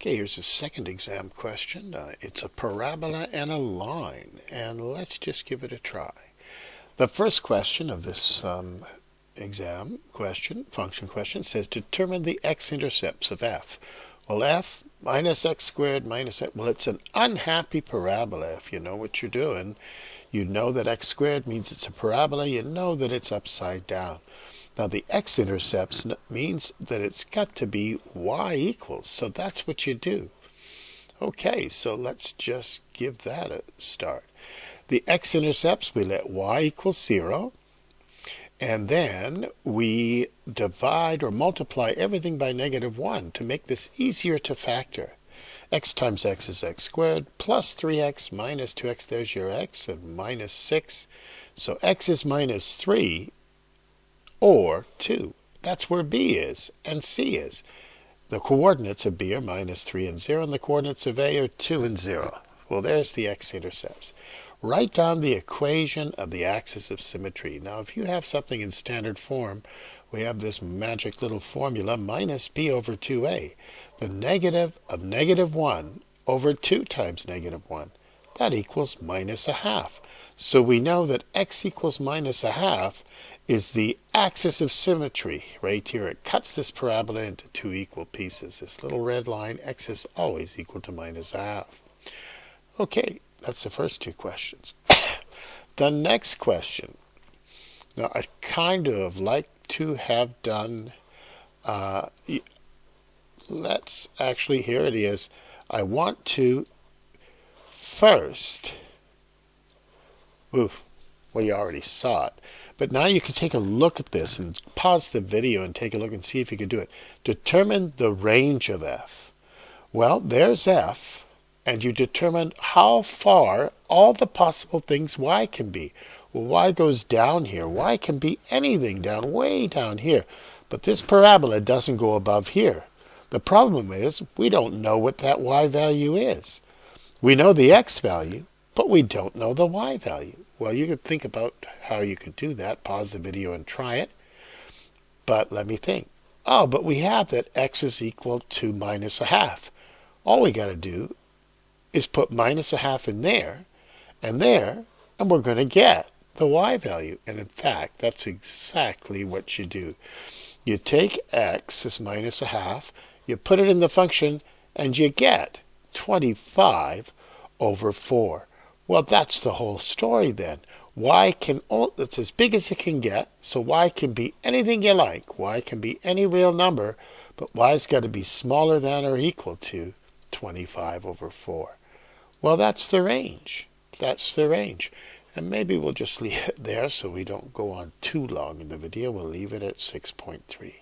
Okay, here's a second exam question. It's a parabola and a line, and let's just give it a try. The first question of this exam question, function question, says determine the x-intercepts of f. Well, f minus x squared minus x, well, it's an unhappy parabola. If you know what you're doing, you know that x squared means it's a parabola. You know that it's upside down. Now the x-intercepts means that it's got to be y equals, so that's what you do. Okay, so let's just give that a start. The x-intercepts, we let y equal 0, and then we divide or multiply everything by -1 to make this easier to factor. X times x is x squared, plus 3x minus 2x, there's your x, and minus 6. So x is minus 3, or 2. That's where B is and C is. The coordinates of B are minus 3 and 0, and the coordinates of A are 2 and 0. Well, there's the x-intercepts. Write down the equation of the axis of symmetry. Now, if you have something in standard form, we have this magic little formula, minus B over 2A. The negative of -1 over 2 times -1. That equals minus a half. So we know that x equals minus a half is the axis of symmetry right here. It cuts this parabola into two equal pieces. This little red line, x is always equal to minus a half. Okay, that's the first two questions. The next question. Now, I kind of like to have done, let's actually, here it is. I want to first, well, you already saw it. But now you can take a look at this and pause the video and take a look and see if you can do it. Determine the range of f. Well, there's f, and you determine how far all the possible things y can be. Well, y goes down here. Y can be anything down, way down here. But this parabola doesn't go above here. The problem is we don't know what that y value is. We know the x value, but we don't know the y value. Well, you could think about how you could do that. Pause the video and try it. But let me think. Oh, but we have that x is equal to minus a half. All we got to do is put minus a half in there, and we're going to get the y value. And in fact, that's exactly what you do. You take x as minus a half, you put it in the function, and you get 25 over 4. Well, that's the whole story then. Y can, it's as big as it can get, so y can be anything you like. Y can be any real number, but y's got to be smaller than or equal to 25 over 4. Well, that's the range. That's the range. And maybe we'll just leave it there so we don't go on too long in the video. We'll leave it at 6.3.